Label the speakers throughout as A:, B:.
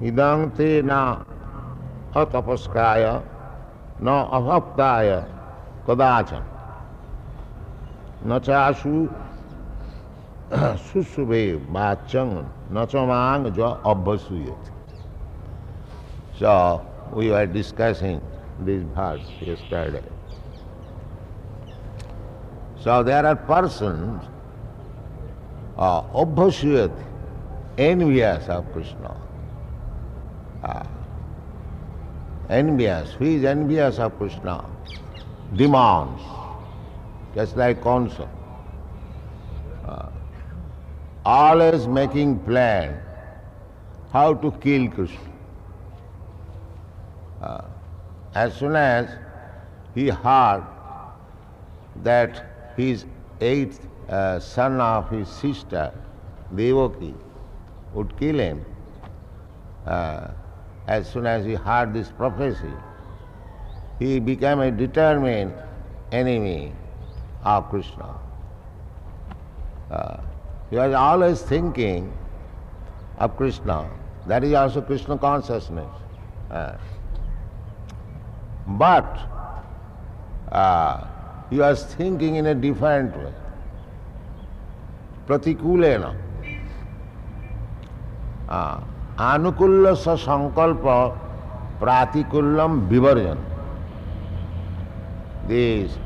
A: idang te na atapaskaya na avaptaya kadacha na chasu susube bachang na chamang jo abhasuyat. So we were discussing this verse yesterday. So there are persons abhasuyat, envious of Kṛṣṇa. Envious. Who is envious of Kṛṣṇa? Demons, just like Kṛṣṇa. Always making plan how to kill Kṛṣṇa. As soon as he heard that his eighth son of his sister, Devaki, would kill him, as soon as he heard this prophecy, he became a determined enemy of Kṛṣṇa. He was always thinking of Kṛṣṇa. That is also Kṛṣṇa consciousness. But he was thinking in a different way. Pratikulena. Anukulla sa sankalpa pratikullam vivarjan. This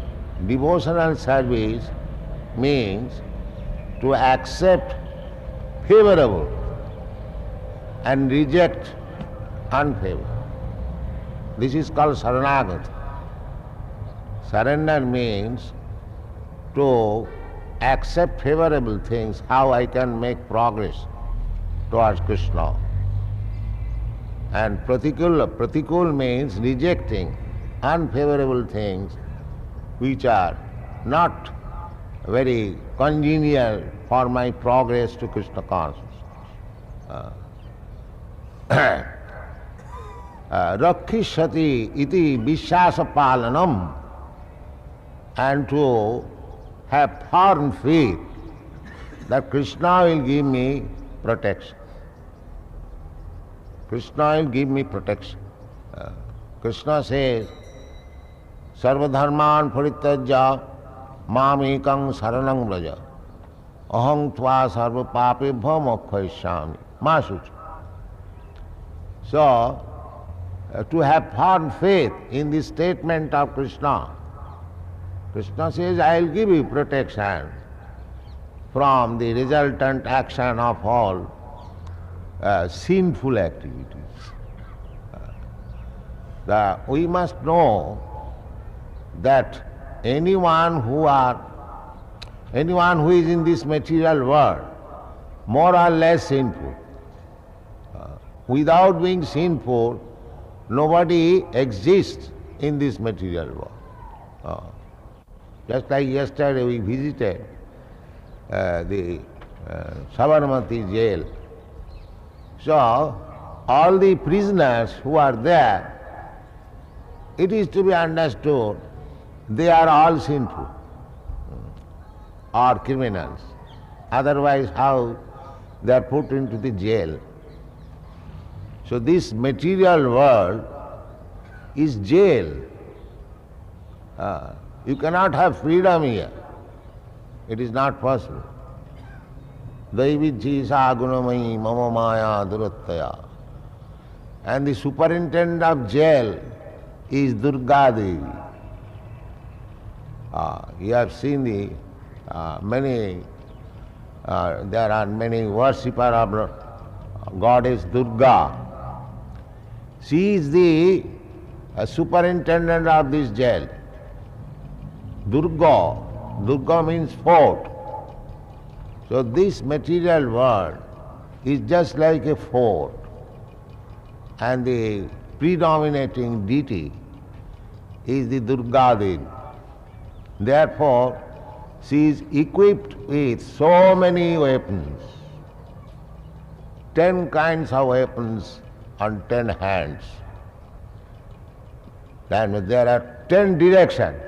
A: devotional service means to accept favorable and reject unfavorable. This is called saranagati. Surrender means to accept favorable things, how I can make progress towards Kṛṣṇa. And pratikul means rejecting unfavorable things which are not very congenial for my progress to Kṛṣṇa consciousness. Rakkhishati iti vishwasa palanam, and to have firm faith that Kṛṣṇa will give me protection. Kṛṣṇa will give me protection. Kṛṣṇa says, Sarvadharman parityajya mamekam saranam vraja aham tva sarva papebhyo mokshayishyami ma sucha. So, to have firm faith in the statement of Kṛṣṇa, Kṛṣṇa says, I will give you protection from the resultant action of all sinful activities. We must know that anyone who is in this material world, more or less sinful, without being sinful, nobody exists in this material world. Just like yesterday we visited the Sabarmati jail. So, all the prisoners who are there, it is to be understood, they are all sinful or criminals. Otherwise, how they are put into the jail? So this material world is jail. You cannot have freedom here. It is not possible. Daivichi gunamayi mama maya durattaya. And the superintendent of jail is Durga Devi. You have seen the there are many worshippers of goddess Durga. She is the superintendent of this jail. Durga means fort. So this material world is just like a fort, and the predominating deity is the Durga Devi. Therefore, she is equipped with so many weapons, 10 kinds of weapons on 10 hands. Then there are 10 directions.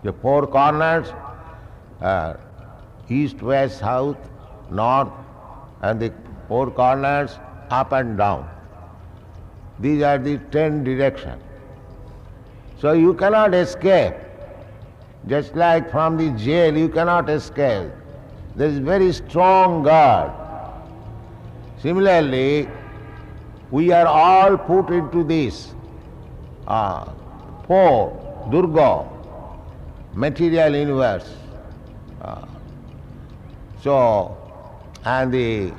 A: The 4 corners, east, west, south, north, and the four corners, up and down. These are the 10 directions. So you cannot escape. Just like from the jail you cannot escape. There is very strong guard. Similarly, we are all put into this four, Durga, material universe. And the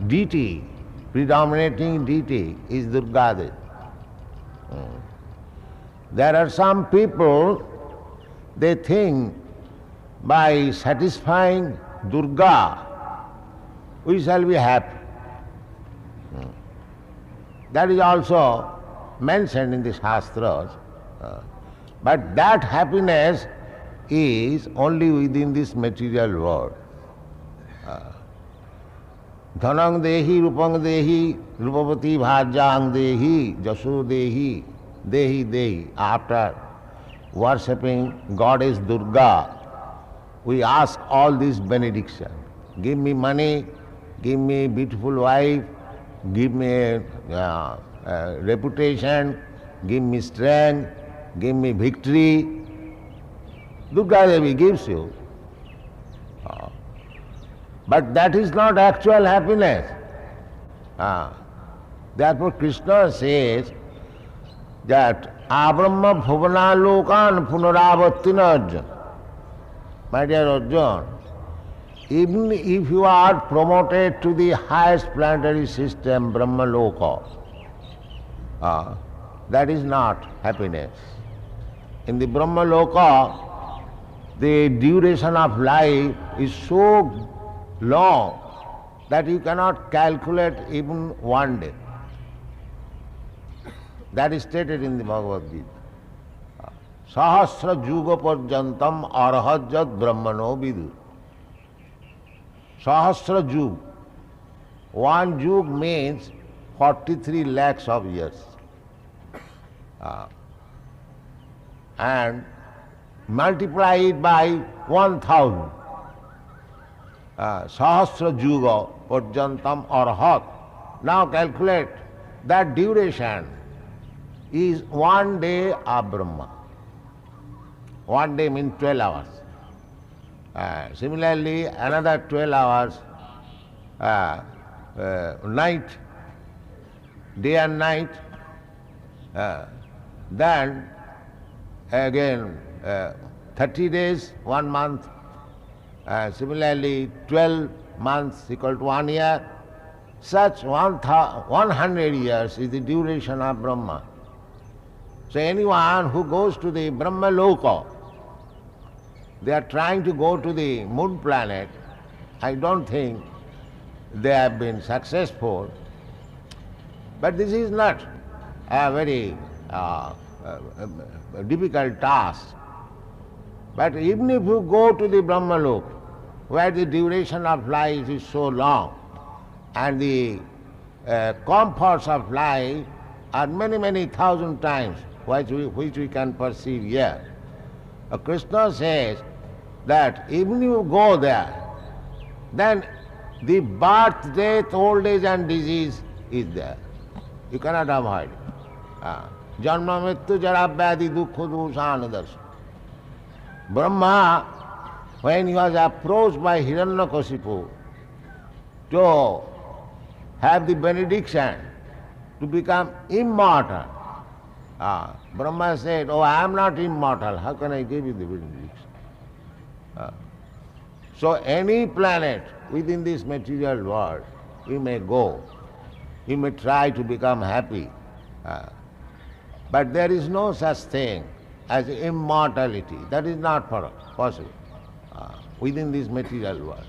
A: deity, predominating deity is Durga. There are some people, they think by satisfying Durga, we shall be happy. That is also mentioned in the Shastras. But that happiness is only within this material world. Dhanang dehi, rupang dehi, rupavati bhajang dehi, jaso dehi, dehi dehi. After worshipping Goddess Durga, we ask all this benediction. Give me money, give me beautiful wife, give me reputation, give me strength, give me victory. Durga Devi gives you. But that is not actual happiness. Therefore Kṛṣṇa says that abrahma bhuvana lokan punaravattina Arjuna. My dear Arjuna, even if you are promoted to the highest planetary system, Brahma Loka, that is not happiness. In the Brahma Loka, the duration of life is so long that you cannot calculate even one day. That is stated in the Bhagavad Gita. Sahasra juga parjantam arhajat brahmano vidu. Sahasra jug. One jug means 43 lakhs of years. And multiply it by 1000. Sahasra juga parjantam arhat. Now calculate that duration is 1 day of Brahma. 1 day means 12 hours. Similarly, another 12 hours, night, day and night. Then again 30 days, 1 month. Similarly, 12 months equal to 1 year. Such 100 years is the duration of Brahma. So anyone who goes to the Brahma Loka, they are trying to go to the moon planet. I don't think they have been successful. But this is not a very difficult task. But even if you go to the Brahma Loka, where the duration of life is so long, and the comforts of life are many, many thousand times which we can perceive here. Kṛṣṇa says that even if you go there, then the birth, death, old age and disease is there. You cannot avoid it. Janma mrityu jara vyadhi dukkha dosana darsana. Brahma, when he was approached by Hiranyakasipu to have the benediction to become immortal, Brahma said, "Oh, I am not immortal. How can I give you the benediction?" So any planet within this material world, you may go, you may try to become happy, but there is no such thing as immortality. That is not possible within this material world.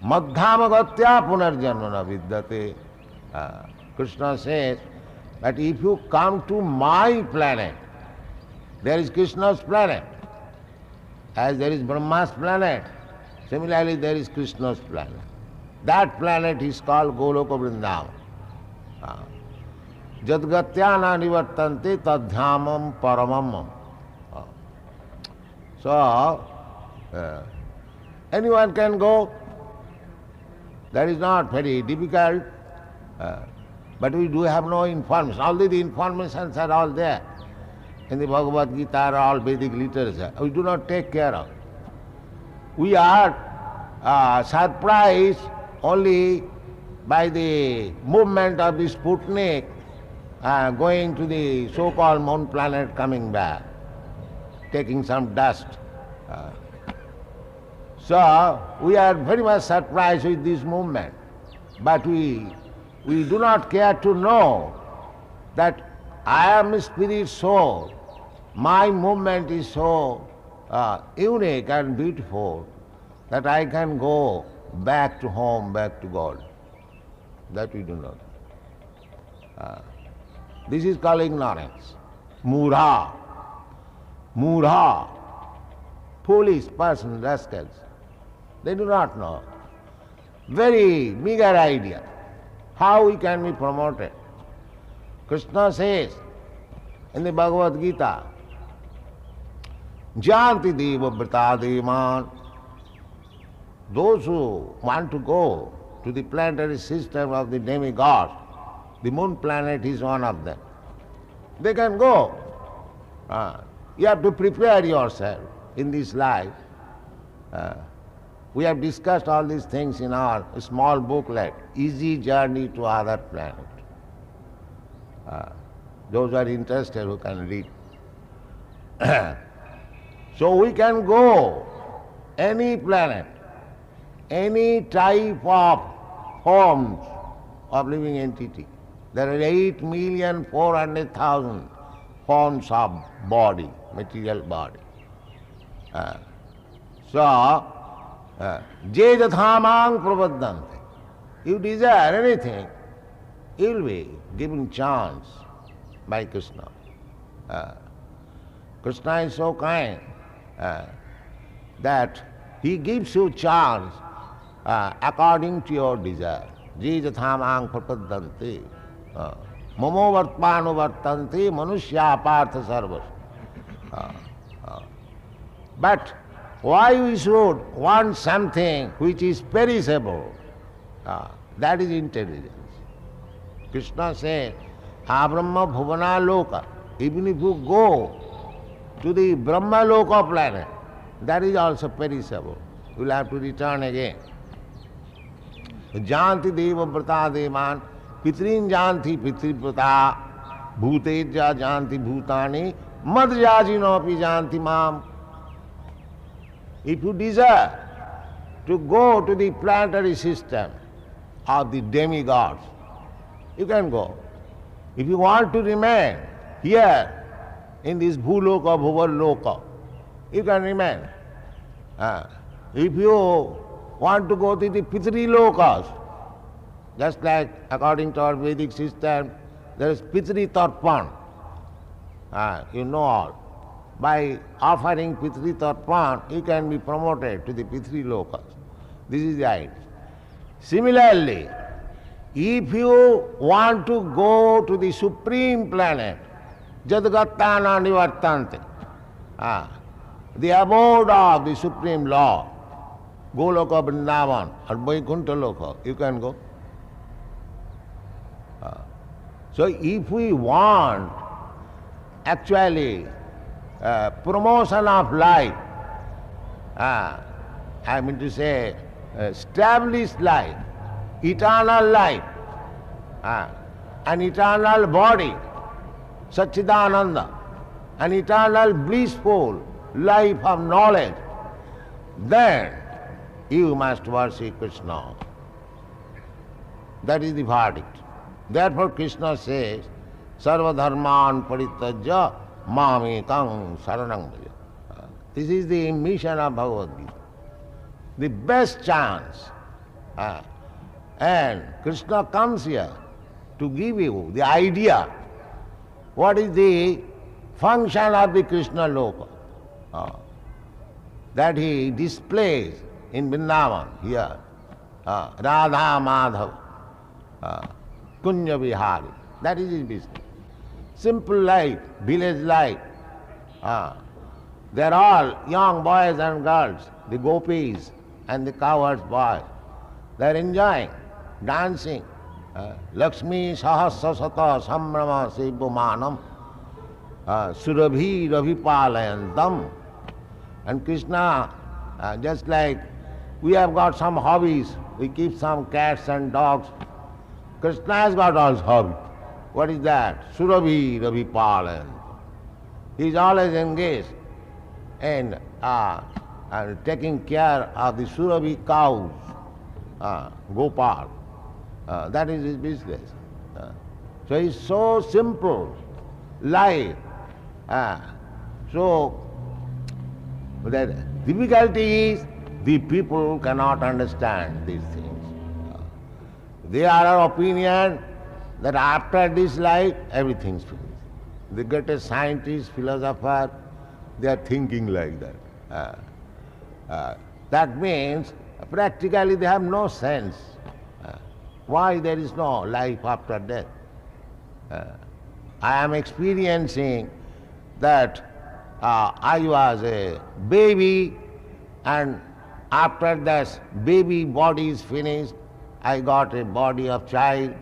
A: Madhyamagatya punarjanmana vidyate. Kṛṣṇa says that if you come to my planet, there is Kṛṣṇa's planet. As there is Brahma's planet, similarly there is Kṛṣṇa's planet. That planet is called Goloka Vrindavan. Jadgatyana nivartante tadhyamam paramam. So, anyone can go That is not very difficult, but we do have no information. Although the informations are all there in the Bhagavad Gita or all Vedic literature, we do not take care of. We are surprised only by the movement of the Sputnik going to the so-called moon planet, coming back, taking some dust. So we are very much surprised with this movement, but we do not care to know that I am a spirit soul. My movement is so unique and beautiful that I can go back to home, back to God. That we do not. This is called ignorance. Mudha. Mudha. Foolish person, rascals. They do not know. Very meager idea. How we can be promoted. Kṛṣṇa says in the Bhagavad Gita, Janti deva vrta devan. Those who want to go to the planetary system of the demigods, the moon planet is one of them. They can go. You have to prepare yourself in this life. We have discussed all these things in our small booklet, Easy Journey to Other Planet. Those who are interested who can read. So we can go any planet, any type of forms of living entity. There are 8,400,000 forms of body, material body. Je jathamang prabhaddante. You desire anything, you will be given chance by Kṛṣṇa. Kṛṣṇa is so kind that he gives you chance according to your desire. Je jathamang prabhaddante. Mamo vartmanu vartante manushya partha sarvas. But why we should want something which is perishable? That is intelligence. Kṛṣṇa says, Abrahma bhuvana loka. Even if you go to the Brahma loka planet, that is also perishable. You will have to return again. Janti deva vrta devan, pitrin janti pitrivrata, bhuteja janti bhutani, madhyajinopi janti mam. If you desire to go to the planetary system of the demigods, you can go. If you want to remain here in this bhuloka, bhuvarloka, you can remain. If you want to go to the pitri lokas, just like according to our Vedic system, there is pitri tarpan. You know all. By offering pitri tarpan, you can be promoted to the pitri lokas. This is the idea. Similarly, if you want to go to the supreme planet, jadgattana nivartante, the abode of the supreme Lord, Goloka Vrindavan or Vaikuntha Loka, you can go. So if we want actually promotion of life, I mean to say established life, eternal life, an eternal body, Satchidananda, an eternal blissful life of knowledge, then you must worship Kṛṣṇa. That is the verdict. Therefore Kṛṣṇa says, Sarva dharman parityajya mamekam saranam bhaja. This is the mission of Bhagavad Gita. The best chance. And Kṛṣṇa comes here to give you the idea what is the function of the Kṛṣṇa loka. That he displays in Vrindavan here. Radha Madhav, Kunya Vihari. That is his business. Simple life, village life. They are all young boys and girls, the gopis and the cowherd boys. They are enjoying, dancing. Lakshmi sahasra sata sambrama sevamanam surabhi ravipalayantam. And Krishna, just like we have got some hobbies, we keep some cats and dogs. Krishna has got all hobbies. What is that? Surabhi ravipalayantam. He is always engaged in taking care of the surabhi cows, Gopal. That is his business. So it's so simple life. So the difficulty is the people cannot understand these things. They are of opinion that after this life everything's finished. The greatest scientist, philosopher, they are thinking like that. That means practically they have no sense. Why there is no life after death? I am experiencing that I was a baby, and after this baby body is finished, I got a body of child.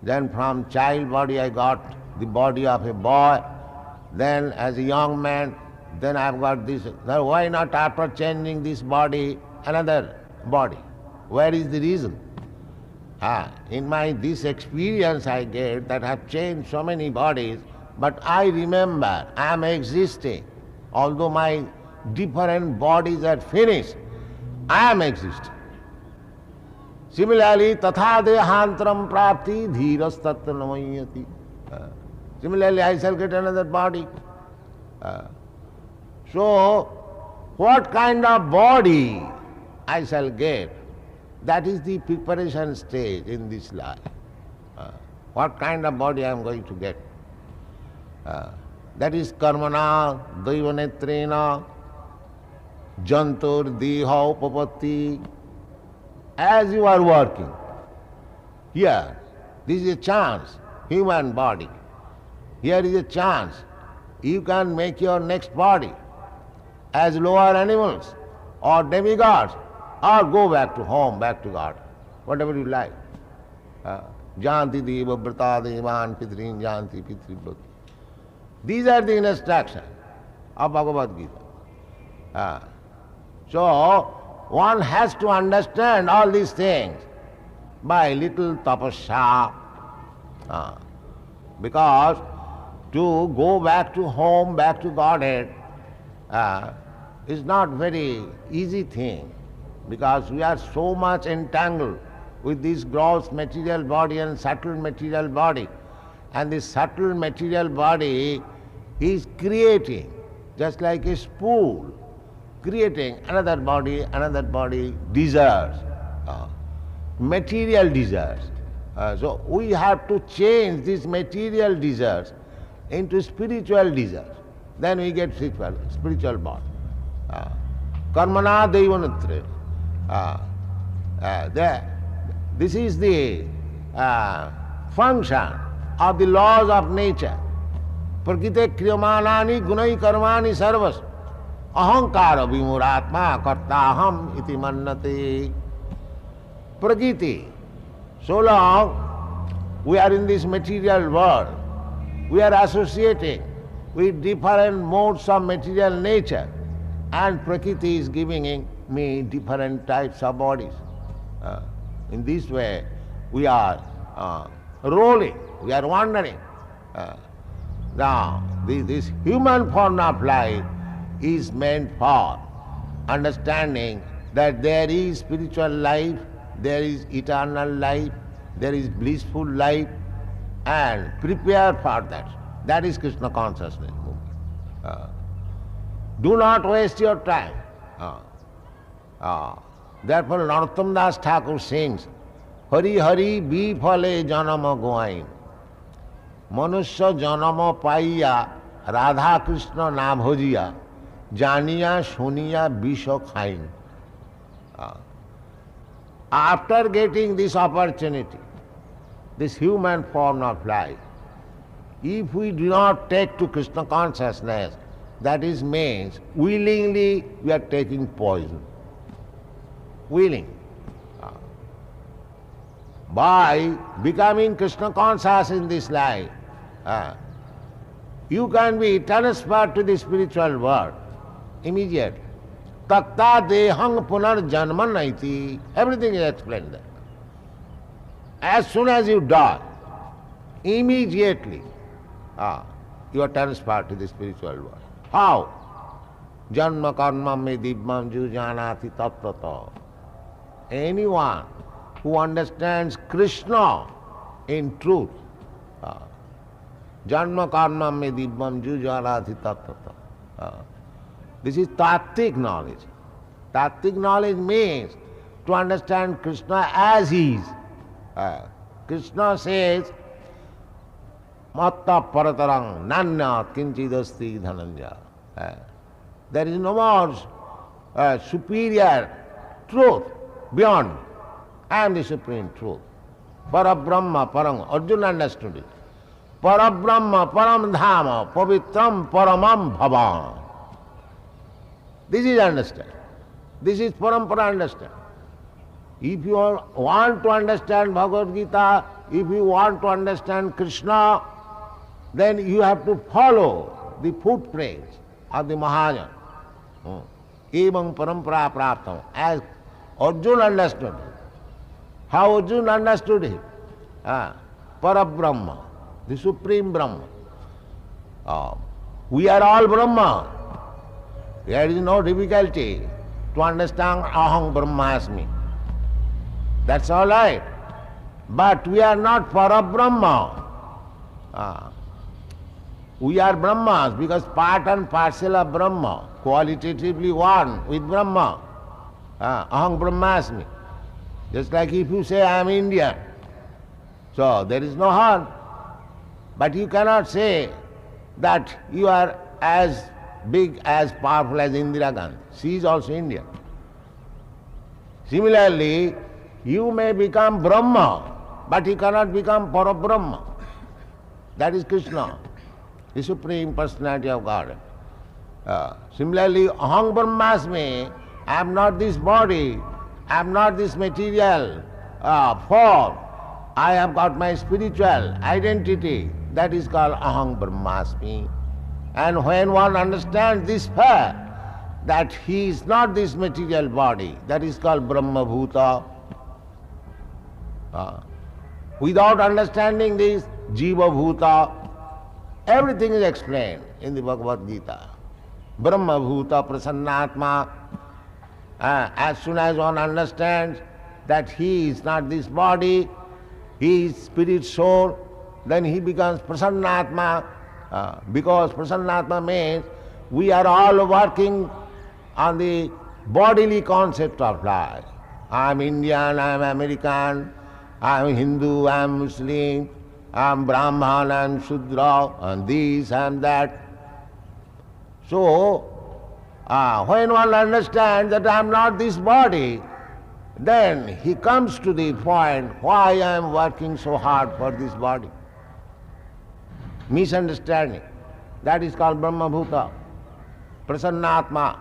A: Then from child body I got the body of a boy. Then as a young man, then I've got this. Now why not after changing this body, another body? Where is the reason? In this experience I get that I have changed so many bodies, but I remember I am existing. Although my different bodies are finished, I am existing. Similarly, tatha dehantaram prapti dhiras tatra namayati. Similarly, I shall get another body. So, what kind of body I shall get? That is the preparation stage in this life. What kind of body I am going to get? That is karmana, daivanetrena, jantur, diha, upapatti. As you are working, here, this is a chance, human body. Here is a chance. You can make your next body as lower animals or demigods, or go back to home, back to God, whatever you like. Janti deva vrata devan pitrin janti pitri bhakti. These are the instructions of Bhagavad Gita. So, one has to understand all these things by little tapasya. Because to go back to home, back to Godhead, is not very easy thing. Because we are so much entangled with this gross material body and subtle material body. And this subtle material body is creating, just like a spool, creating another body, desires, material desires. So we have to change these material desires into spiritual desires. Then we get spiritual body. Karmana devanatre. This is the function of the laws of nature. Prakite kriyamanani gunai karmani sarvas. Ahankara vimuratma kartaham iti mannate. Prakriti. So long we are in this material world, we are associating with different modes of material nature, and Prakriti is giving me different types of bodies. In this way we are rolling, we are wandering. Now this human form of life is meant for understanding that there is spiritual life, there is eternal life, there is blissful life, and prepare for that. That is Kṛṣṇa consciousness movement. Do not waste your time. Therefore Narottam Das Thakur sings, Hari Hari Bifale Janama Goain. Manusya Janama Paiya Radha Kṛṣṇa Na Bhojiya Janiya Shuniya Bisha Khain. After getting this opportunity, this human form of life, if we do not take to Kṛṣṇa consciousness, that is means willingly we are taking poison. Willing. by becoming Krishna conscious in this life, you can be transferred to the spiritual world immediately. Takta dehang punar janman naiti. Everything is explained there. As soon as you die, immediately you are transferred to the spiritual world. How? Janma karma me dibham jujanati tattata. Anyone who understands Krishna in truth, janma karma me dibham jujanati tattata. This is tattvic knowledge. Tattvic knowledge means to understand Krishna as he is. Krishna says, Matta paratarang nanya kinchidasti dhananja. There is no more superior truth beyond. I am the supreme truth. Parabrahma param. Arjuna understood it. Parabrahma param dhama pavitram paramam bhavan. This is understand. This is parampara understand. If you want to understand Bhagavad Gita, if you want to understand Krishna, then you have to follow the footprints of the Mahajana. Evam parampara praptam. As Arjuna understood it. How Arjuna understood it? Parabrahma, the supreme Brahma. We are all Brahma. There is no difficulty to understand aham brahmasmi. That's all right. But we are not Parabrahma. We are Brahmas because part and parcel of Brahma, qualitatively one with Brahma. Aham brahmasmi. Just like if you say I am Indian, so there is no harm. But you cannot say that you are as big, as powerful as Indira Gandhi. She is also Indian. Similarly, you may become Brahma, but you cannot become Parabrahma. That is Krishna, the Supreme Personality of God. Similarly, aham brahmasmi, I am not this body, I am not this material form. I have got my spiritual identity. That is called aham brahmasmi. And when one understands this fact, that he is not this material body, that is called Brahma Bhuta. Without understanding this, Jiva Bhuta, everything is explained in the Bhagavad Gita. Brahma Bhuta Prasannatma. As soon as one understands that he is not this body, he is spirit soul, then he becomes Prasannatma. Because Prasannatma means we are all working on the bodily concept of life. I am Indian, I am American, I am Hindu, I am Muslim, I am Brahman, I am Shudra, and this and that. So, when one understands that I am not this body, then he comes to the point why I am working so hard for this body. Misunderstanding. That is called Brahma Bhuta. Prasannatma.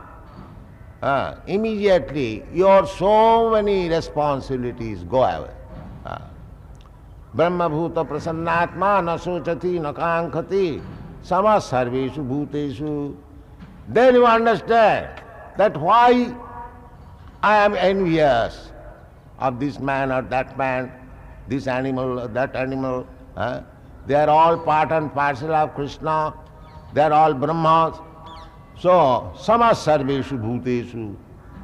A: Immediately your so many responsibilities go away. Brahma Bhuta Prasannatma na sochati na kankhati sama sarveshu bhuteshu. Then you understand that why I am envious of this man or that man, this animal or that animal. They are all part and parcel of Krishna. They are all Brahmas. So, sama sarveshu bhuteshu,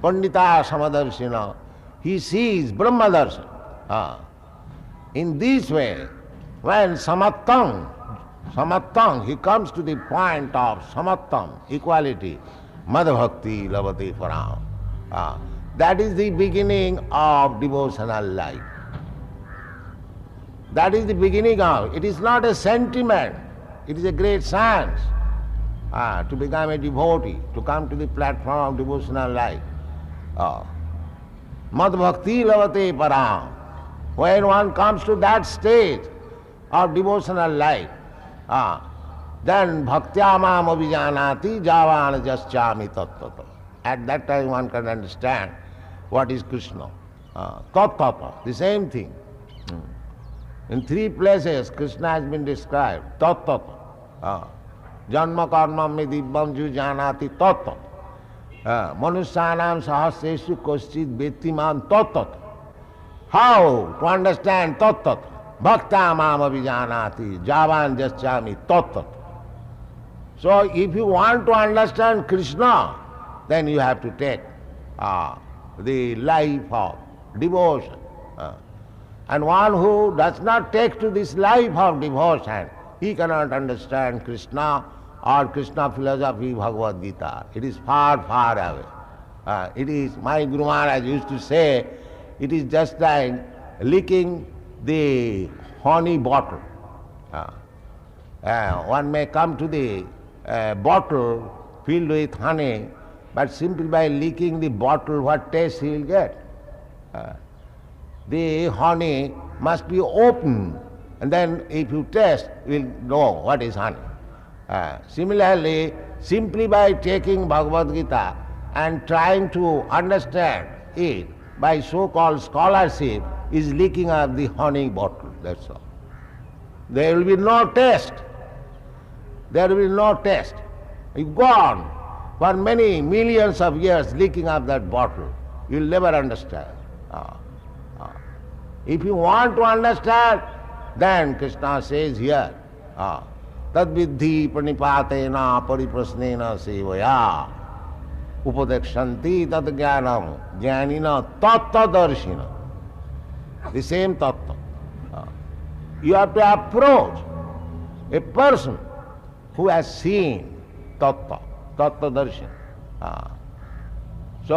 A: pandita samadarshina. He sees Brahma darshan. In this way, when samattam, he comes to the point of samattam, equality, madhbhakti lavate param. That is the beginning of devotional life. That is the beginning of it. It is not a sentiment, it is a great science to become a devotee, to come to the platform of devotional life. Madhbhakti lavate param. When one comes to that stage of devotional life, then bhaktyamam abhijanati javan jaschami tattata. At that time one can understand what is Krishna. Tattata, the same thing. In 3 places, Krishna has been described. Tat. Janma karma me dibbam ju janati tat. Manusyanam sahasreshu koschit vettiman tat. How to understand tat? Bhakta mam abhijanati javan jaschami tat. So if you want to understand Krishna, then you have to take the life of devotion. And one who does not take to this life of devotion, he cannot understand Krishna or Krishna philosophy, Bhagavad Gita. It is far, far away. It is, my Guru Maharaj used to say, it is just like licking the honey bottle. One may come to the bottle filled with honey, but simply by licking the bottle, what taste he will get? The honey must be open, and then if you taste, you will know what is honey. Similarly, simply by taking Bhagavad Gita and trying to understand it by so-called scholarship is licking up the honey bottle, that's all. There will be no taste. There will be no taste. You go on for many millions of years licking up that bottle, you will never understand. If you want to understand, then Krishna says here, tad viddhi pranipatena pariprasnena sevaya upadekshanti tad jnanam jnanina tattadarshina. The same tattva. You have to approach a person who has seen tattva, tattadarshina. So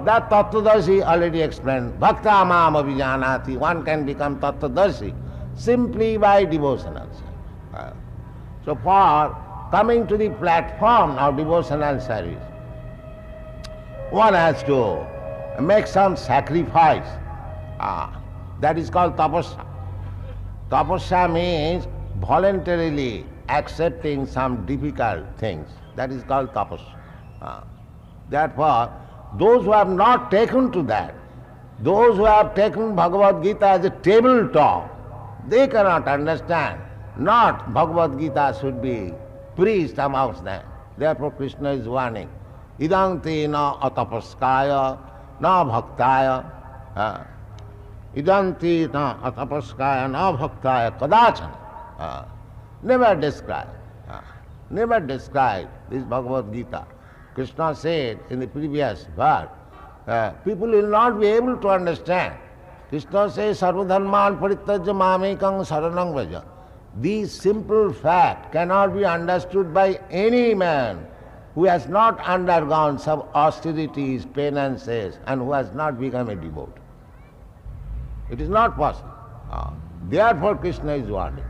A: that tattvadarshi already explained. Bhakta mam abhijanati. One can become tattvadarshi simply by devotional service. So for coming to the platform of devotional service, one has to make some sacrifice. That is called tapasya. Tapasya means voluntarily accepting some difficult things. That is called tapasya. Therefore, those who have not taken to that, those who have taken Bhagavad Gita as a table talk, they cannot understand. Not Bhagavad Gita should be preached amongst them. Therefore Krishna is warning. Idam te na atapaskaya na bhaktaya. Idam te na atapaskaya na bhaktaya kadachana. Never describe. Never describe this Bhagavad Gita. Krishna said in the previous verse, people will not be able to understand. Krishna says, sarvadharman parityajya mamekam saranam vraja. This simple fact cannot be understood by any man who has not undergone some austerities, penances, and who has not become a devotee. It is not possible. Therefore Krishna is warning.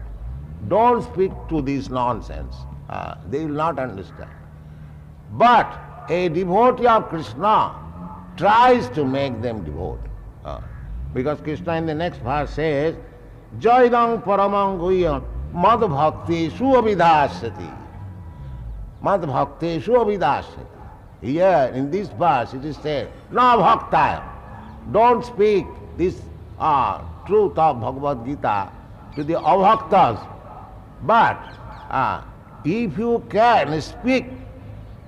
A: Don't speak to this nonsense. They will not understand. But a devotee of Krishna tries to make them devote. Because Krishna in the next verse says, Jaidam paramam guhyam mad bhakteshu abhidhasyati. Mad bhakteshu abhidhasyati. Here in this verse it is said, na bhaktaya. Don't speak this truth of Bhagavad Gita to the abhaktas. But if you can speak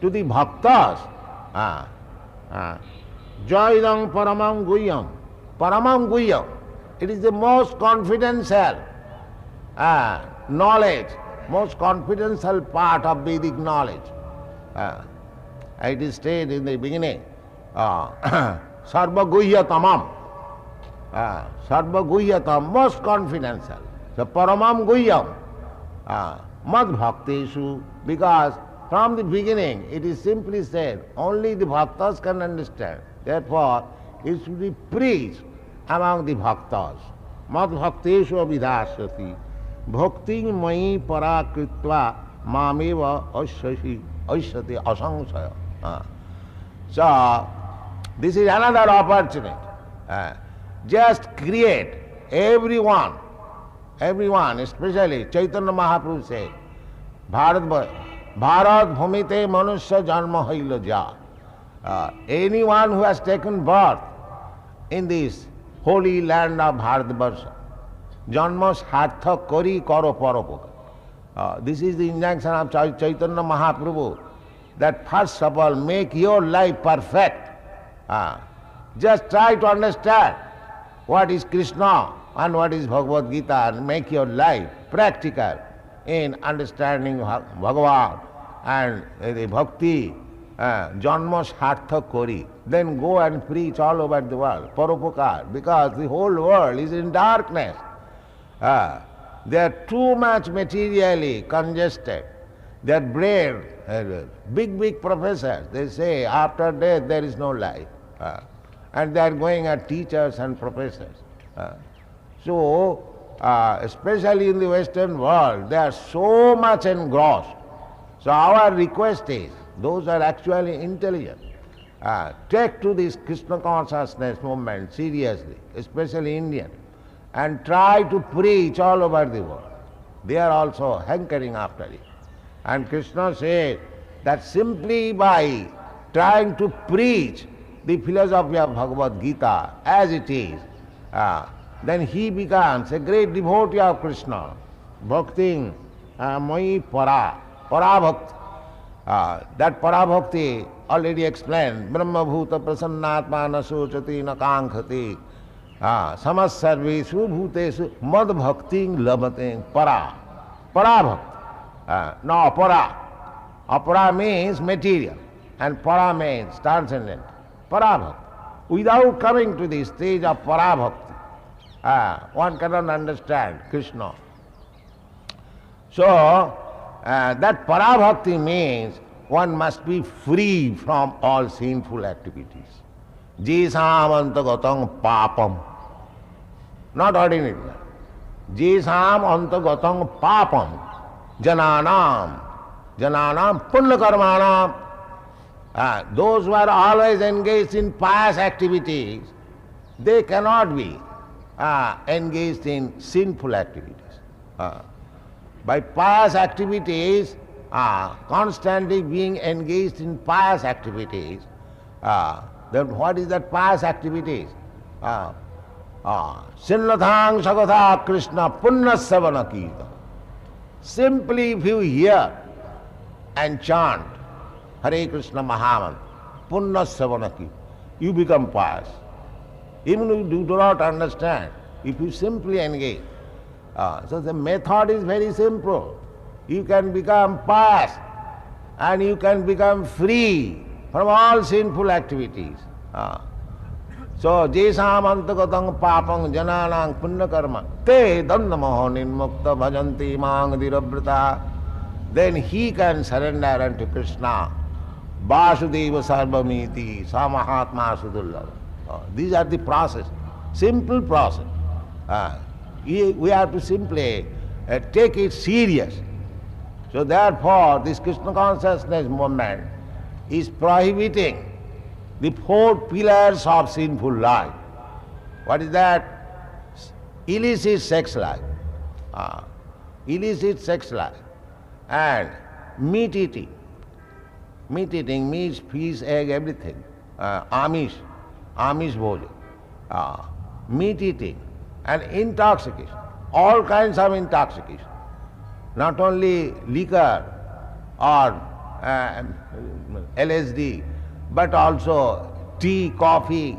A: to the bhaktas, Jaidam paramam guhyam. Paramam guhyam. It is the most confidential knowledge, most confidential part of Vedic knowledge. It is stated in the beginning, Sarva guhyatamam. Sarva guhyatam, most confidential. So paramam guhyam. Mad bhakteshu, because from the beginning it is simply said, only the bhaktas can understand. Therefore, it should be preached among the bhaktas. Mad bhakteshu abhidhasyati. Bhakti mai parakritva mameva asyati asangsaya. So, this is another opportunity. Just create everyone, especially Chaitanya Mahaprabhu said, Bharat bhumite manusya janma haila ja. Anyone who has taken birth in this holy land of Bharatvarsha, Janma sarthak kori karo paropoka. This is the injunction of Chaitanya Mahaprabhu, that first of all make your life perfect. Just try to understand what is Kṛṣṇa and what is Bhagavad Gita, and make your life practical in understanding Bhagavan and the bhakti. Janma sarthak kori. Then go and preach all over the world, paropokar, because the whole world is in darkness. They are too much materially congested. Their brain, big professors, they say after death there is no life. And they are going as teachers and professors. So, especially in the Western world, they are so much engrossed. So our request is, those are actually intelligent, take to this Kṛṣṇa consciousness movement seriously, especially Indian, and try to preach all over the world. They are also hankering after it. And Kṛṣṇa said that simply by trying to preach the philosophy of Bhagavad Gita as it is, then he becomes a great devotee of Kṛṣṇa. Bhakti mai para, para bhakti. That para bhakti already explained. Brahma bhuta prasannatma na sochati na kankhati. Samas sarvesu bhutesu mad bhakti labate para. Para bhakti. No, apara. Apara means material and para means transcendent. Para bhakti. Without coming to the stage of para bhakti, one cannot understand Kṛṣṇa. So, that para bhakti means one must be free from all sinful activities. Jesam antagatam papam. Not ordinary. Jesam antagatam papam. Jananam punya karmanam. Those who are always engaged in pious activities, they cannot be engaged in sinful activities. By pious activities, constantly being engaged in pious activities, then what is that pious activities? Sinnathang sagatha Kṛṣṇa punya savana kirtan. Simply if you hear and chant Hare Kṛṣṇa Mahamantra, punya savana kirtan, you become pious. Even if you do not understand, if you simply engage. So the method is very simple. You can become pious and you can become free from all sinful activities. So, jesam antagatam papam jananang punya karma te dandamaho nirmukta bhajanti mang dhiravrata. Then he can surrender unto Kṛṣṇa. Vasudeva sarvamiti samahatma sudullava. These are the process, simple process. We have to simply take it serious. So therefore, this Kṛṣṇa consciousness movement is prohibiting the four pillars of sinful life. What is that? Illicit sex life. Illicit sex life. And meat eating. Meat eating means fish, egg, everything. Amish bhojan. Meat eating and intoxication. All kinds of intoxication. Not only liquor or LSD, but also tea, coffee,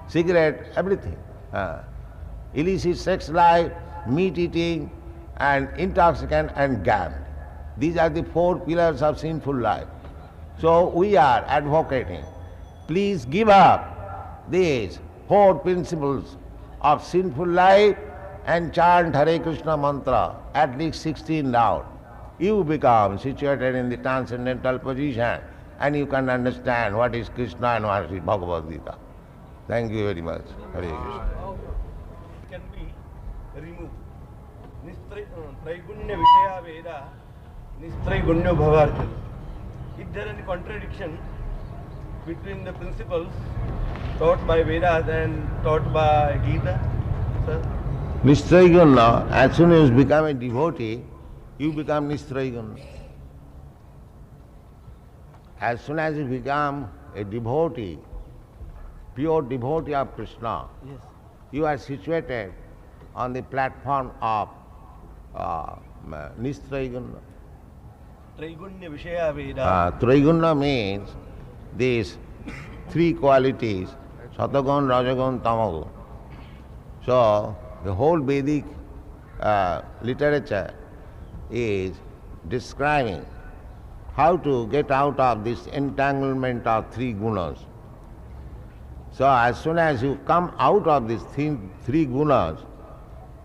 A: cigarette, everything. Illicit sex life, meat eating, and intoxicant and gambling. These are the four pillars of sinful life. So we are advocating, please give up these four principles of sinful life and chant Hare Kṛṣṇa mantra at least 16 rounds. You become situated in the transcendental position and you can understand what is Kṛṣṇa and what is Bhagavad Gita. Thank you very much. Hare Krishna.
B: How can be removed? Traigunya Vishaya Veda, Nistraigunya Bhavarjuna. Is there any contradiction between the principles taught by Vedas and taught by Gita, sir?
A: Nistraiguna, as soon as you become a devotee, you become Nistraiguna. As soon as you become a devotee, pure devotee of Kṛṣṇa,
B: Yes.
A: you are situated on the platform of Nistraigunna.
B: Traigunya Vishaya Veda.
A: Traigunya means these three qualities, Satagun, Rajagun, Tamagun. So, the whole Vedic literature is describing how to get out of this entanglement of three gunas. So, as soon as you come out of these three gunas,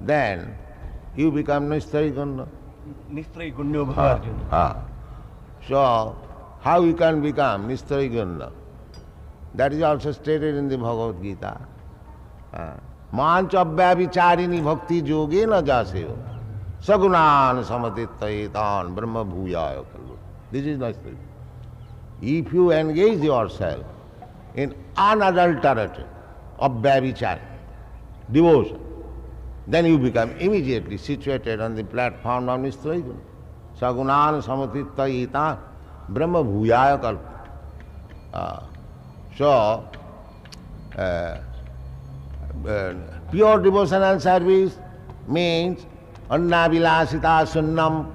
A: then you become Nistraigunna.
B: Nistraigunyo Bhavarjuna.
A: So, how you can become Nistraigunna? That is also stated in the Bhagavad Gita. Manchavyabhicharini bhakti yogena jaseyo sagunan samatitaitan brahma bhuyaya kallu. This is Nistraigunna. If you engage yourself in unadulterated abhyabhichari, devotion, then you become immediately situated on the platform of Nistraigunna. Sagunan samatitaitan brahma bhuyaya kallu. So, pure devotional service means annavilasita sunnam.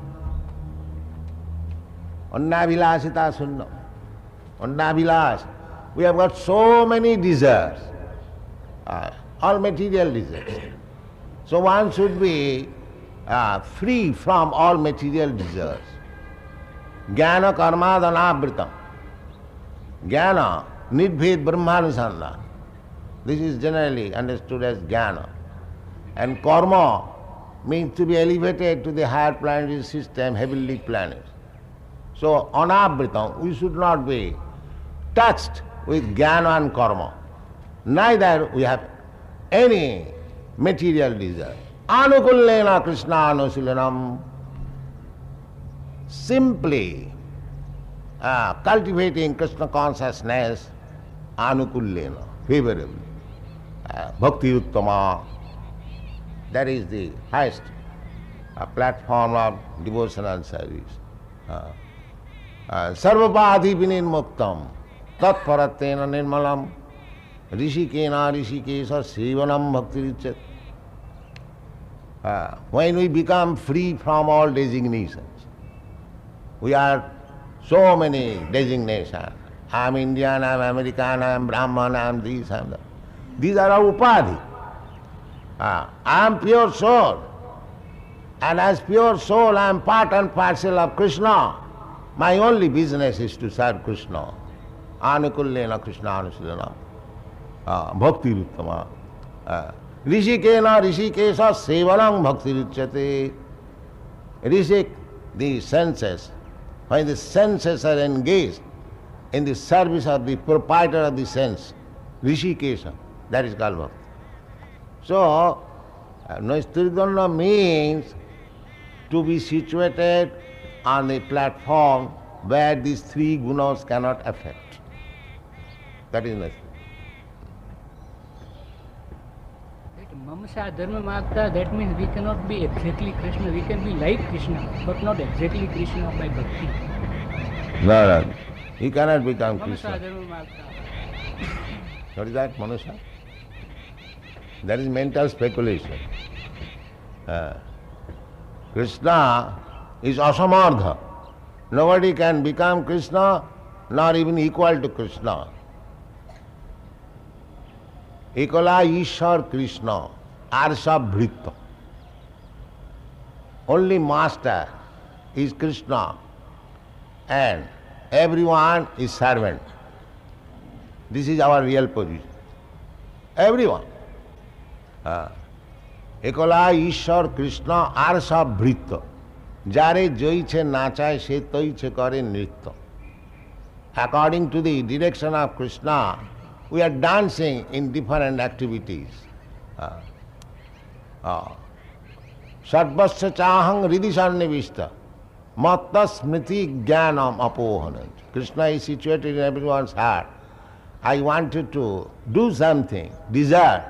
A: Annavilasita sunnam. Annavilas. We have got so many desires, all material desires. So one should be free from all material desires. Jnana karma dhanavritam. Jnana, nidbhed brahmanusandha. This is generally understood as jnana. And karma means to be elevated to the higher planetary system, heavenly planets. So, anavritam, we should not be touched with jnana and karma. Neither we have any material desire. Anukullena Kṛṣṇa anusilanam. Simply cultivating Kṛṣṇa consciousness, anukullena, favorably. Bhakti uttama, that is the highest platform of devotional service. Sarvapādhi vinirmuktam tatparatena nirmalam rishikena rishikesa sevanam bhakti richat. When we become free from all designations, we are so many designations. I am Indian, I am American, I am Brahman, I am this, I am that. These are our upadhi. I am pure soul. And as pure soul, I am part and parcel of Kṛṣṇa. My only business is to serve Kṛṣṇa. Anukullena Kṛṣṇa anusilanam. Bhakti uttama. Rishikena rishikesa sevanam bhakti richate. Rishik, the senses. When the senses are engaged in the service of the proprietor of the sense, rishikesa, that is called bhakti. So, Nistraigunna means to be situated on the platform where these three gunas cannot affect. That is Nistraigunna.
C: Mamasa dharma magta, that means we cannot be exactly Kṛṣṇa. We can be like Kṛṣṇa, but not exactly Kṛṣṇa by bhakti.
A: No. He cannot become
C: Mamasa
A: Kṛṣṇa.
C: dharma magta.
A: What is that, Manusha? That is mental speculation. Kṛṣṇa is asamardha. Nobody can become Kṛṣṇa, nor even equal to Kṛṣṇa. Ekala Ishar Kṛṣṇa, Arsa Bhritta. Only master is Kṛṣṇa and everyone is servant. This is our real position. Everyone. Ekala Ishar Kṛṣṇa Arsa Bhritta. Jare joiche nachaye se toiche kare nritya. According to the direction of Kṛṣṇa, we are dancing in different activities. Sarvasya chahang ridisannivishta matta smriti jnanam apohanant. Kṛṣṇa is situated in everyone's heart. I wanted to do something, desire.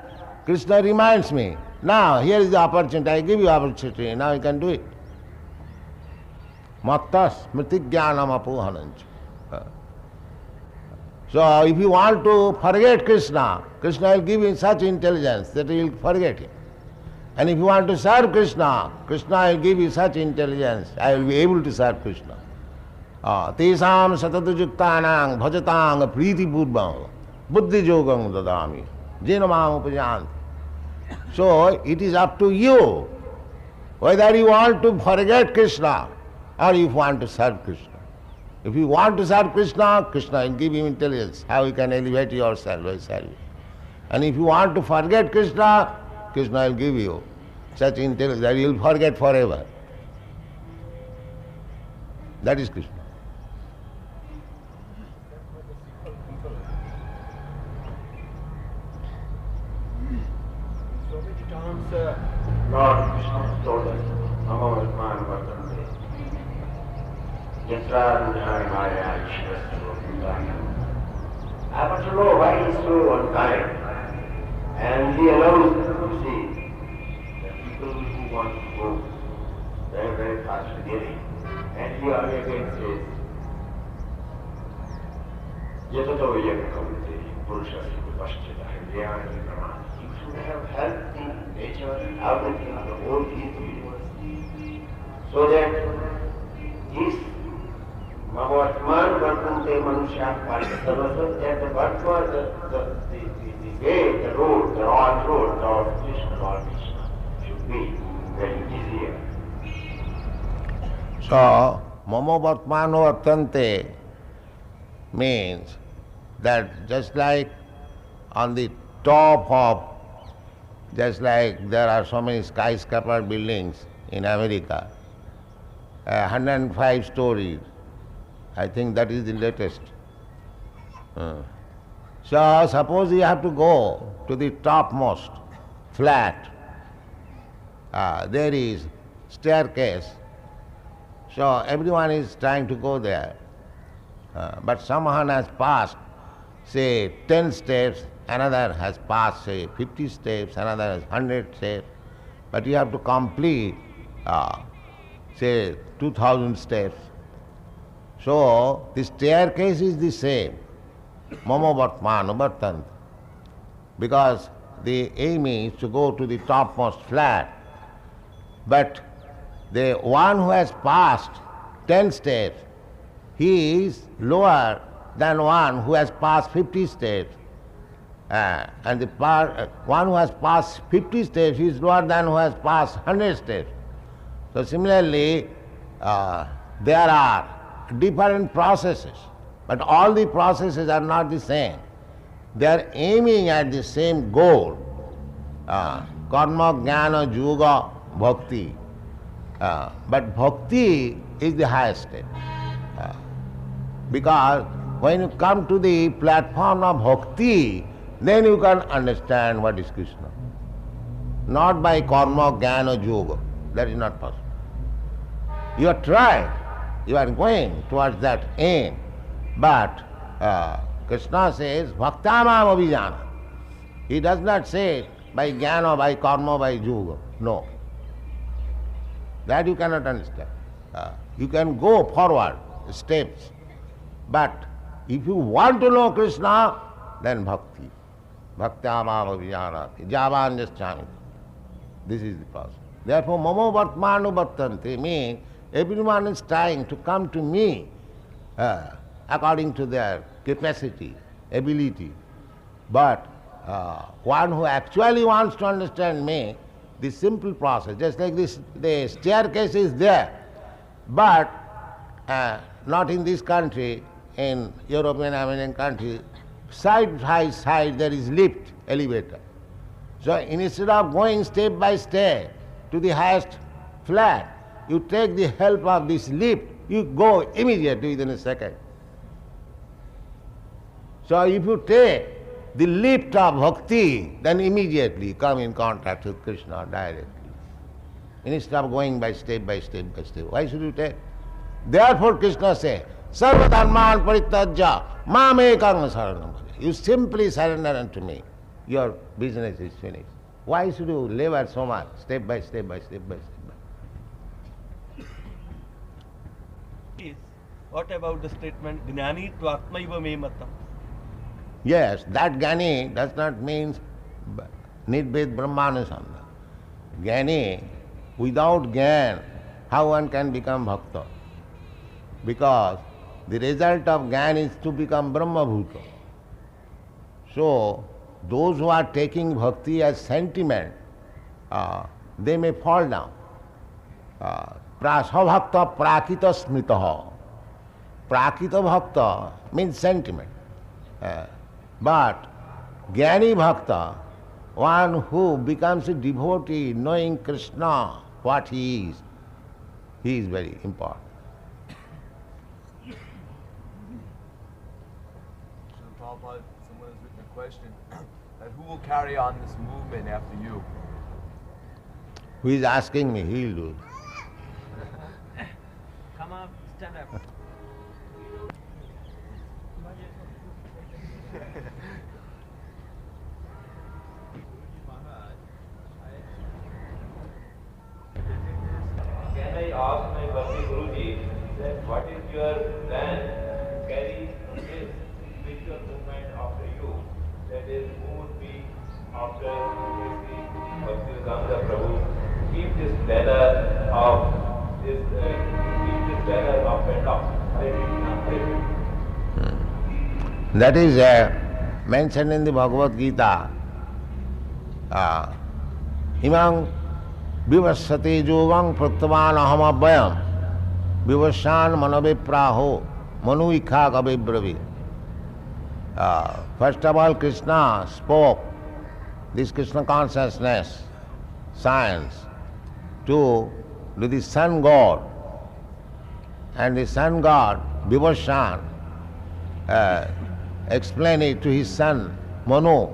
A: Kṛṣṇa reminds me, now here is the opportunity, I give you opportunity, now you can do it. Matta smriti jnanam apohanant. So if you want to forget Kṛṣṇa, Kṛṣṇa will give you such intelligence that you will forget him. And if you want to serve Krishna, Krishna will give you such intelligence, I will be able to serve Krishna. Tesam satadujuktanang bhajatang priti purvam buddhi yogam dadami jena mam upajanti. So it is up to you whether you want to forget Krishna or you want to serve Krishna. If you want to serve Krishna, Krishna will give you intelligence, how you can elevate yourself by service. And if you want to forget Krishna, Krishna will give you such intelligence that you will forget forever. That is Krishna.
D: So many times Lord Krishna told us, Namo Atman Vartante, Yatra Rudhari Maya Ishvastro Bhutana. I want to know why he is so unkind. And he allows to see the people who want to go very, very fast to getting. And he again says, Yatato Yakakamute, Purushasi Vipashchita, Hendriyani Brahman. You should have helped in nature, everything, the whole universe, so that this Mahatman Vartante Manusha Parasavasa, that the Vatma, the way, the road, the wrong road, Lord Krishna should be very easier.
A: So, Mamo Vartmano Vartante means that just like on the top of, just like there are so many skyscraper buildings in America, 105 stories, I think that is the latest. So suppose you have to go to the topmost flat, there is staircase, so everyone is trying to go there. But someone has passed, say, 10 steps, another has passed, say, 50 steps, another has 100 steps, but you have to complete, say, 2000 steps. So the staircase is the same, Mamo Vartmano Vartante, because the aim is to go to the topmost flat, but the one who has passed 10 steps, he is lower than one who has passed 50 steps. And the one who has passed 50 steps is lower than who has passed 100 steps. So similarly, there are different processes, but all the processes are not the same. They are aiming at the same goal, karma, jnana, yoga, bhakti. But bhakti is the highest step. Because when you come to the platform of bhakti, then you can understand what is Krishna. Not by karma, jnana, yoga. That is not possible. You are trying, you are going towards that aim, but Krishna says, bhaktamam abhijana. He does not say by jnana, by karma, by yoga. No. That you cannot understand. You can go forward steps, but if you want to know Krishna, then bhakti. Bhaktamam abhijanati, javan jaschami. This is the process. Therefore, mamo vartmano vartante means everyone is trying to come to me according to their capacity, ability. But one who actually wants to understand me, this simple process, just like this, the staircase is there, but not in this country, in European, American country, side by side there is lift, elevator. So instead of going step by step to the highest flat, you take the help of this lift, you go immediately within a second. So if you take the lift of bhakti, then immediately come in contact with Krishna directly. Instead of going by step by step by step. Why should you take? Therefore Krishna says, Sarva dharman parityajya mam ekam saranam bhaja. You simply surrender unto me. Your business is finished. Why should you labor so much, step by step by step by step?
B: What about the statement, Gnani Twatmaiva me matam?
A: Yes, that Jnani does not mean Nidbhed Brahmanusanda. Jnani, without Jnana, how one can become Bhakta? Because the result of Jnana is to become Brahma-bhuta. So, those who are taking bhakti as sentiment, they may fall down. Prasabhakta prakita smitaha. Prakita bhakta means sentiment. But Jnani bhakta, one who becomes a devotee knowing Kṛṣṇa, what he is very important.
E: Prabhupada, someone has written a question that who will carry on this movement after you?
A: Who is asking me? He will do.
C: Come up, stand up.
D: Can I ask my Bhakti Guruji that what is your plan to carry this spiritual movement after you? That is, who would be after Bhakti Prabhu? Keep this banner of this, keep this banner up and up.
A: That is mentioned in the Bhagavad Gita. Imang vivassate jogam prattavan aham abhyam vivassan manavipraho manuikha kavibravi. First of all, Kṛṣṇa spoke this Kṛṣṇa consciousness, science, to the sun god. And the sun god, Vivassan, explained it to his son, Manu.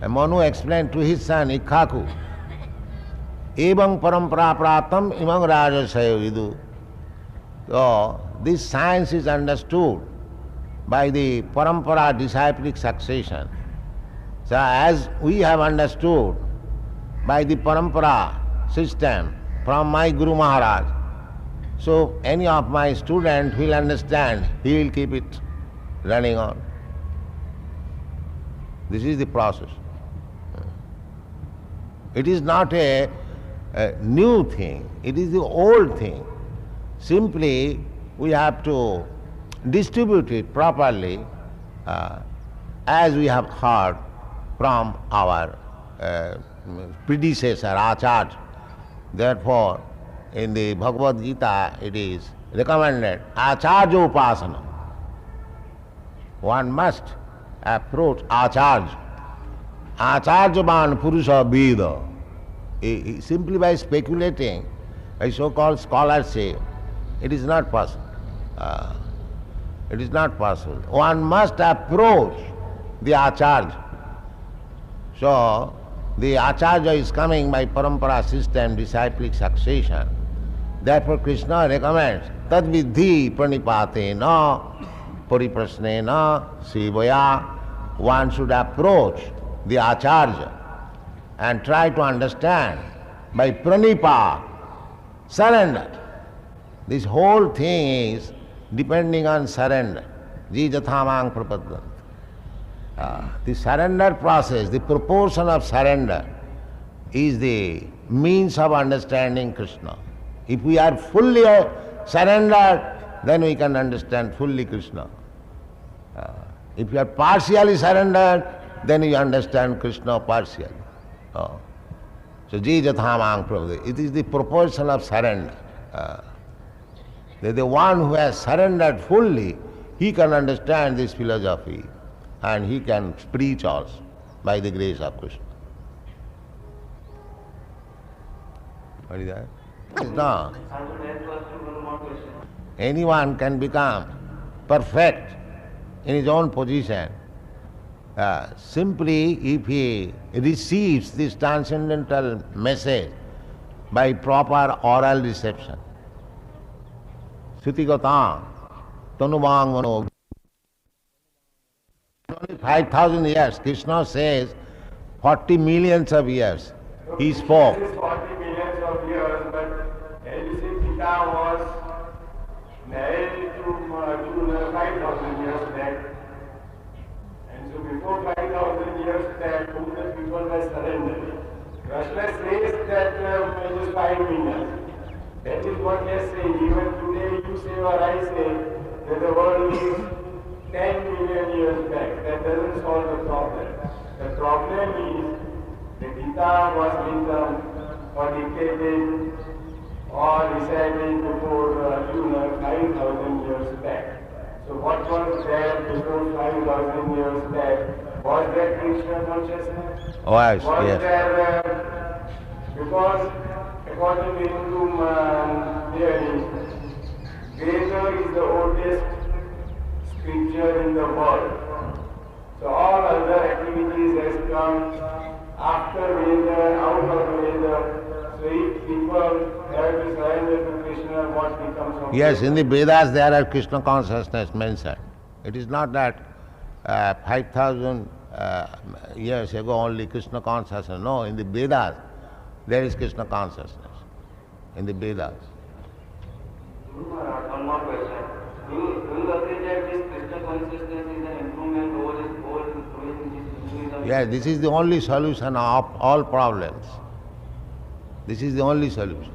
A: And Manu explained to his son, Ikhaku. Evam parampara pratam imam rajasayo vidu. So, this science is understood by the parampara disciplic succession. So, as we have understood by the parampara system from my Guru Maharaj, so any of my student will understand, he will keep it running on. This is the process. It is not a new thing, it is the old thing. Simply we have to distribute it properly as we have heard from our predecessor, Acharya. Therefore, in the Bhagavad Gita it is recommended, Acharya upasana. One must approach Acharya. Acharyavan Purusha Veda. Simply by speculating, by so-called scholarship, it is not possible. It is not possible. One must approach the Acharya. So, the Acharya is coming by parampara system, disciplic succession. Therefore, Kṛṣṇa recommends, tad vidhi pranipatena pariprasnena sevaya. One should approach the Acharya and try to understand by pranipa, surrender. This whole thing is depending on surrender. Jijathamang prapadanti. The surrender process, the proportion of surrender is the means of understanding Kṛṣṇa. If we are fully surrendered, then we can understand fully Kṛṣṇa. If you are partially surrendered, then you understand Kṛṣṇa partially. So, jijathamang prapadanti. It is the proportion of surrender. The one who has surrendered fully, he can understand this philosophy and he can preach also by the grace of Kṛṣṇa. What is that? No. Anyone can become perfect in his own position simply if he receives this transcendental message by proper oral reception. Sutigatang, tanuvang mano. Only 5,000 years, Kṛṣṇa says 40 millions of years he spoke.
F: 40 millions of years, but Pita was married to 5,000 years back. And so before 5,000 years back, who the people were surrendering. Kṛṣṇa says that it is 5 million. That is what they say. Even today you say or I say that the world is 10 million years back. That doesn't solve the problem. The problem is the Gita was written or dictated or recited before Arjuna 5,000 years back. So what was there before 5,000 years back? Was there Krishna consciousness?
A: Oh, yes,
F: Was
A: yes.
F: there, because according to Hindu theory, Veda is the oldest scripture in the world. So all other activities has come after Veda, out of Veda. So if people have to surrender to Krishna, what becomes of
A: Yes,
F: Veda?
A: in the Vedas there are Krishna consciousness mentioned. It is not that 5,000 years ago only Krishna consciousness. No, in the Vedas there is Krishna consciousness. In the Vedas.
G: One more question. Do you agree that this Krishna consciousness is an improvement over this whole Hinduism?
A: Yes, this is the only solution of all problems. This is the only solution.